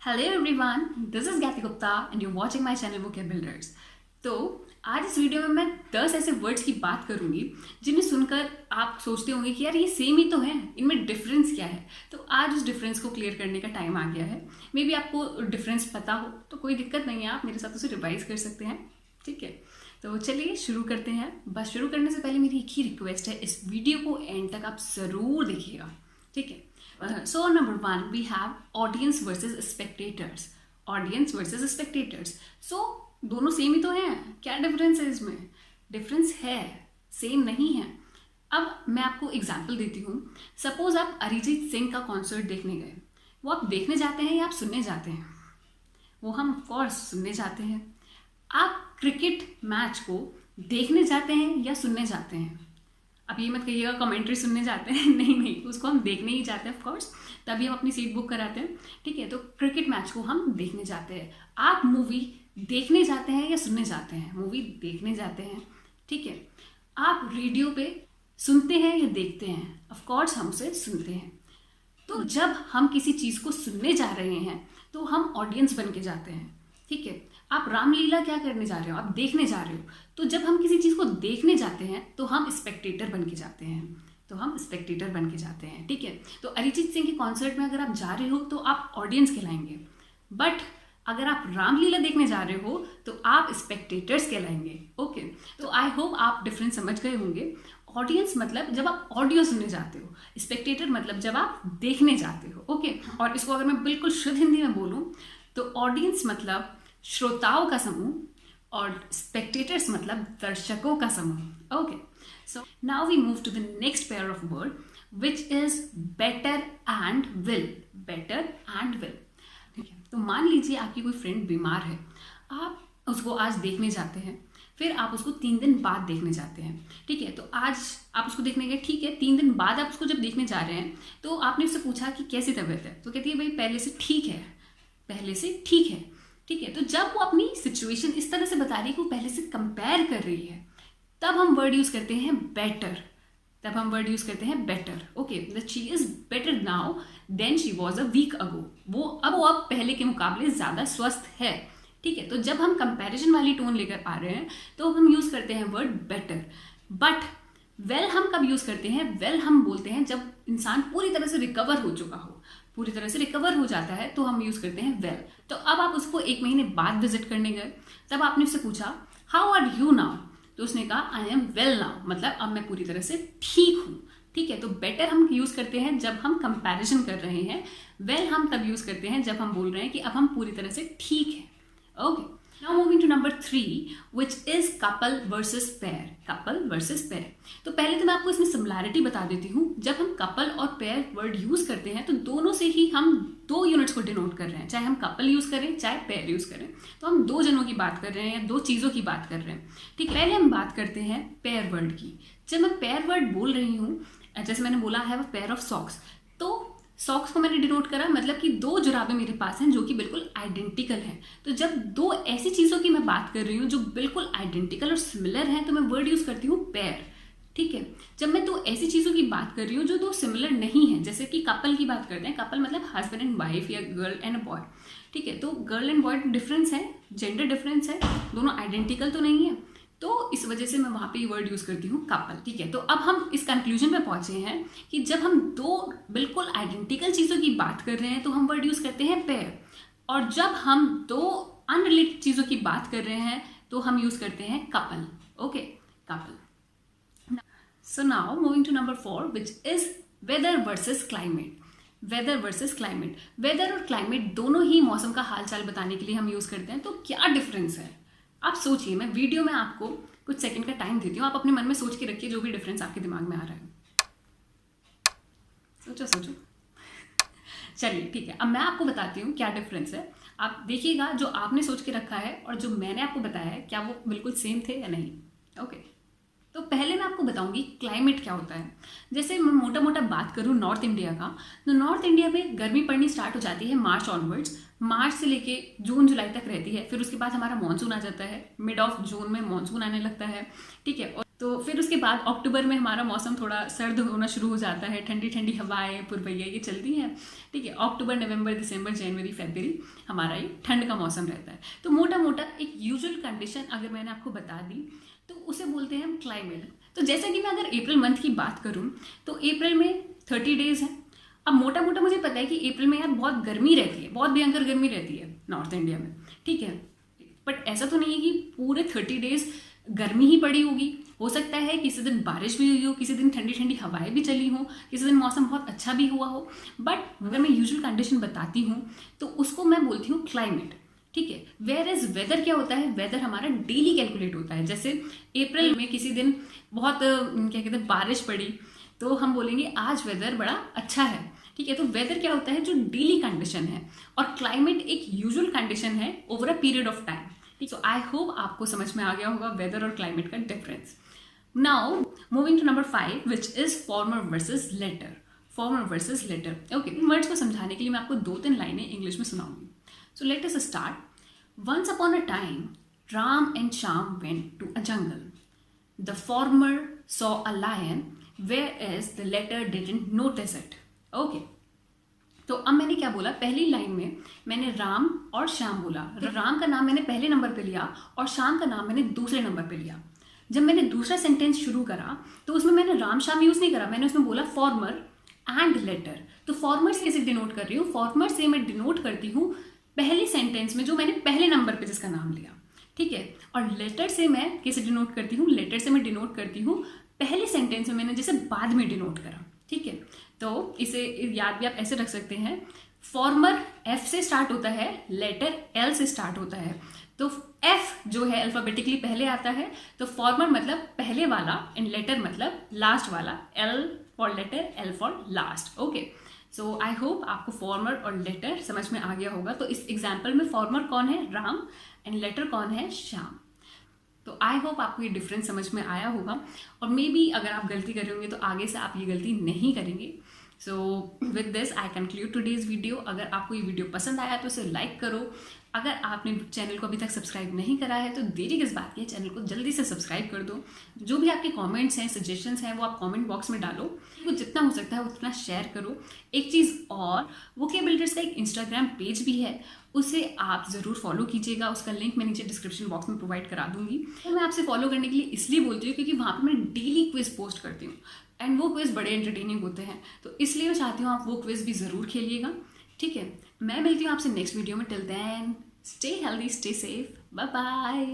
Hello everyone, this is Gyati Gupta and you watching my channel vocab builders. तो आज इस video में मैं 10 ऐसे वर्ड्स की बात करूंगी जिन्हें सुनकर आप सोचते होंगे कि यार ये सेम ही तो है, इनमें डिफरेंस क्या है। तो आज उस डिफरेंस को क्लियर करने का टाइम आ गया है। मे बी आपको डिफरेंस पता हो तो कोई दिक्कत नहीं है, आप मेरे साथ उसे रिवाइज कर सकते हैं। ठीक है, तो चलिए शुरू करते हैं। बस शुरू करने से पहले मेरी एक ही रिक्वेस्ट है, इस वीडियो को एंड तक आप ज़रूर देखिएगा। ठीक है, so number 1 we have audience versus spectators। audience versus spectators, so दोनों सेम ही तो हैं, क्या डिफरेंस है इसमें? डिफरेंस है, सेम नहीं है। अब मैं आपको एग्जांपल देती हूँ। सपोज आप अरिजीत सिंह का कॉन्सर्ट देखने गए, वो आप देखने जाते हैं या आप सुनने जाते हैं? वो हम ऑफकोर्स सुनने जाते हैं। आप क्रिकेट मैच को देखने जाते हैं या सुनने जाते हैं? अब ये मत कहिएगा कमेंट्री सुनने जाते हैं, नहीं, उसको हम देखने ही जाते हैं ऑफकोर्स, तभी हम अपनी सीट बुक कराते हैं। ठीक है, तो क्रिकेट मैच को हम देखने जाते हैं। आप मूवी देखने जाते हैं या सुनने जाते हैं? मूवी देखने जाते हैं। ठीक है, आप रेडियो पे सुनते हैं या देखते हैं? ऑफकोर्स हम उसे सुनते हैं। तो जब हम किसी चीज़ को सुनने जा रहे हैं तो हम ऑडियंस बन के जाते हैं। ठीक है, आप रामलीला क्या करने जा रहे हो? आप देखने जा रहे हो। तो जब हम किसी चीज़ को देखने जाते हैं तो हम स्पेक्टेटर बन के जाते हैं। ठीक है, तो अरिजीत सिंह के कॉन्सर्ट में अगर आप जा रहे हो तो आप ऑडियंस कहलाएंगे, बट अगर आप रामलीला देखने जा रहे हो तो आप स्पेक्टेटर्स कहलाएंगे। ओके, तो आई होप आप डिफरेंस समझ गए होंगे। ऑडियंस मतलब जब आप ऑडियो सुनने जाते हो, स्पेक्टेटर मतलब जब आप देखने जाते हो। ओके, और इसको अगर मैं बिल्कुल शुद्ध हिंदी में बोलूँ तो ऑडियंस मतलब श्रोताओं का समूह और स्पेक्टेटर्स मतलब दर्शकों का समूह। Okay, so now we move to the next pair of word which is better and will. Better and will. ठीक है, तो मान लीजिए आपकी कोई फ्रेंड बीमार है, आप उसको आज देखने जाते हैं, फिर आप उसको 3 दिन बाद देखने जाते हैं। ठीक है, तो आज आप उसको देखने गए, ठीक है, 3 दिन बाद आप उसको जब देखने जा रहे हैं तो आपने उससे पूछा कि कैसी तबीयत है, तो कहती है भाई पहले से ठीक है। ठीक है, तो जब वो अपनी सिचुएशन इस तरह से बता रही है कि वो पहले से कंपेयर कर रही है, तब हम वर्ड यूज करते हैं better. Okay, that she is better now then she was a week ago. वो अब पहले के मुकाबले ज्यादा स्वस्थ है। ठीक है, तो जब हम कंपैरिजन वाली टोन लेकर आ रहे हैं तो हम यूज करते हैं वर्ड बेटर। बट वेल हम कब यूज करते हैं? वेल हम बोलते हैं जब इंसान पूरी तरह से रिकवर हो चुका हो, पूरी तरह से रिकवर हो जाता है तो हम यूज करते हैं वेल। तो अब आप उसको 1 महीने बाद विजिट करने गए, तब आपने उससे पूछा हाउ आर यू नाउ, तो उसने कहा आई एम वेल नाउ, मतलब अब मैं पूरी तरह से ठीक हूँ। ठीक है, तो बेटर हम यूज करते हैं जब हम कंपैरिजन कर रहे हैं, वेल हम तब यूज करते हैं जब हम बोल रहे हैं कि अब हम पूरी तरह से ठीक है। Okay, now moving to number 3 which is couple versus pair. तो पहले तो मैं आपको इसमें सिमिलैरिटी बता देती हूँ। जब हम कपल और पेयर वर्ड यूज करते हैं तो दोनों से ही हम 2 यूनिट्स को डिनोट कर रहे हैं, चाहे हम कपल यूज करें चाहे पेयर यूज करें, तो हम 2 जनों की बात कर रहे हैं या 2 चीज़ों की बात कर रहे हैं। ठीक है, पहले हम बात करते हैं पेयर वर्ड की। जब मैं पेयर वर्ड बोल रही हूँ, जैसे मैंने बोला है पेयर ऑफ सॉक्स, तो सॉक्स को मैंने डिनोट करा, मतलब कि 2 जुराबें मेरे पास हैं जो कि बिल्कुल आइडेंटिकल हैं। तो जब 2 ऐसी चीज़ों की मैं बात कर रही हूँ जो बिल्कुल आइडेंटिकल और सिमिलर हैं तो मैं वर्ड यूज़ करती हूँ पेयर। ठीक है, जब मैं 2 ऐसी चीज़ों की बात कर रही हूँ जो 2 सिमिलर नहीं हैं, जैसे कि कपल की बात करते हैं, कपल मतलब हस्बैंड एंड वाइफ या गर्ल एंड बॉय। ठीक है, तो गर्ल एंड बॉय डिफरेंस है, जेंडर डिफरेंस है, दोनों आइडेंटिकल तो नहीं है, तो इस वजह से मैं वहाँ पे ये वर्ड यूज़ करती हूँ कपल। ठीक है, तो अब हम इस कंक्लूजन पे पहुँचे हैं कि जब हम 2 बिल्कुल आइडेंटिकल चीज़ों की बात कर रहे हैं तो हम वर्ड यूज़ करते हैं पेयर, और जब हम 2 अनरिलेटेड चीज़ों की बात कर रहे हैं तो हम यूज़ करते हैं couple. Okay, couple. So now moving to number 4 which is weather versus climate. Weather और क्लाइमेट दोनों ही मौसम का हालचाल बताने के लिए हम यूज़ करते हैं। तो क्या डिफरेंस है? आप सोचिए, मैं वीडियो में आपको कुछ सेकंड का टाइम देती हूँ, आप अपने मन में सोच के रखिए जो भी डिफरेंस आपके दिमाग में आ रहा है। सोचो। चलिए ठीक है, अब मैं आपको बताती हूँ क्या डिफरेंस है। आप देखिएगा जो आपने सोच के रखा है और जो मैंने आपको बताया है क्या वो बिल्कुल सेम थे या नहीं। ओके, तो पहले मैं आपको बताऊंगी क्लाइमेट क्या होता है। जैसे मैं मोटा मोटा बात करूँ नॉर्थ इंडिया का, तो नॉर्थ इंडिया में गर्मी पड़नी स्टार्ट हो जाती है मार्च ऑनवर्ड्स, मार्च से लेके जून जुलाई तक रहती है। फिर उसके बाद हमारा मानसून आ जाता है, मिड ऑफ जून में मानसून आने लगता है। ठीक है, और तो फिर उसके बाद अक्टूबर में हमारा मौसम थोड़ा सर्द होना शुरू हो जाता है, ठंडी ठंडी हवाएं पुरवैया ये चलती हैं, ठीक है। अक्टूबर, नवंबर, दिसंबर, जनवरी, फरवरी हमारा ये ठंड का मौसम रहता है। तो मोटा मोटा एक यूजुअल कंडीशन अगर मैंने आपको बता दी तो उसे बोलते हैं हम क्लाइमेट। तो जैसे कि मैं अगर अप्रैल मंथ की बात करूँ तो अप्रैल में 30 डेज है। अब मोटा मोटा मुझे पता है कि अप्रैल में यार बहुत गर्मी रहती है, बहुत भयंकर गर्मी रहती है नॉर्थ इंडिया में, ठीक है। बट ऐसा तो नहीं है कि पूरे 30 डेज गर्मी ही पड़ी होगी। हो सकता है किसी दिन बारिश भी हुई हो, किसी दिन ठंडी ठंडी हवाएं भी चली हो, किसी दिन मौसम बहुत अच्छा भी हुआ हो। बट अगर मैं यूजुअल कंडीशन बताती हूँ तो उसको मैं बोलती हूँ क्लाइमेट, ठीक है। वेयर इज वेदर क्या होता है, वेदर हमारा डेली कैलकुलेट होता है। जैसे अप्रैल में किसी दिन बहुत क्या कहते हैं बारिश पड़ी तो हम बोलेंगे आज वेदर बड़ा अच्छा है, ठीक है। तो वेदर क्या होता है, जो डेली कंडीशन है, और क्लाइमेट एक यूजुअल कंडीशन है over a period of time, ठीक। सो आई होप आपको समझ में आ गया होगा वेदर और क्लाइमेट का difference. Now moving to number 5 which is former versus latter. Former versus latter, okay. इन वर्ड्स को समझाने के लिए मैं आपको 2-3 लाइनें इंग्लिश में सुनाऊंगी। So let us start. Once upon a time, Ram and Shyam went to a jungle. The former saw a lion, whereas the latter didn't notice it. Okay. तो अब मैंने क्या बोला, पहली लाइन में मैंने राम और श्याम बोला। राम का नाम मैंने पहले नंबर पे लिया और श्याम का नाम मैंने दूसरे नंबर पे लिया। जब मैंने दूसरा सेंटेंस शुरू करा तो उसमें मैंने राम श्याम यूज़ नहीं करा, मैंने उसमें बोला फॉर्मर एंड लेटर। तो फॉर्मर से कैसे डिनोट कर रही हूँ, फॉर्मर से मैं डिनोट करती हूँ पहले सेंटेंस में जो मैंने पहले नंबर पे जिसका नाम लिया, ठीक है। और लेटर से मैं कैसे डिनोट करती हूँ, लेटर से मैं डिनोट करती हूँ पहले सेंटेंस में मैंने जैसे बाद में डिनोट करा, ठीक है। तो इसे याद भी आप ऐसे रख सकते हैं, फॉर्मर एफ से स्टार्ट होता है, लेटर एल से स्टार्ट होता है। तो एफ जो है अल्फाबेटिकली पहले आता है, तो फॉर्मर मतलब पहले वाला एंड लेटर मतलब लास्ट वाला, L for latter, L for last, okay. So I hope आपको फॉर्मर और लेटर समझ में आ गया होगा। तो इस एग्जाम्पल में फॉर्मर कौन है, राम, एंड लेटर कौन है, श्याम। तो आई होप आपको ये डिफरेंस समझ में आया होगा, और मे बी अगर आप गलती करेंगे तो आगे से आप ये गलती नहीं करेंगे। So with this I conclude today's video. अगर आपको ये वीडियो पसंद आया तो इसे लाइक करो। अगर आपने चैनल को अभी तक सब्सक्राइब नहीं करा है तो देरी किस बात की है, चैनल को जल्दी से सब्सक्राइब कर दो। जो भी आपके कमेंट्स हैं, सजेशंस हैं, वो आप कमेंट बॉक्स में डालो। वो जितना हो सकता है उतना शेयर करो। एक चीज़ और, वोकेबिलिटीज का एक इंस्टाग्राम पेज भी है, उसे आप ज़रूर फॉलो कीजिएगा। उसका लिंक मैं नीचे डिस्क्रिप्शन बॉक्स में प्रोवाइड करा दूंगी। तो मैं आपसे फॉलो करने के लिए इसलिए बोलती हूँ क्योंकि वहाँ पर मैं डेली क्विज पोस्ट करती हूँ एंड वो क्विज बड़े एंटरटेनिंग होते हैं। तो इसलिए मैं चाहती हूँ आप वो क्विज भी ज़रूर खेलिएगा, ठीक है। मैं मिलती हूँ आपसे नेक्स्ट वीडियो में। Till then stay healthy, stay safe, bye bye.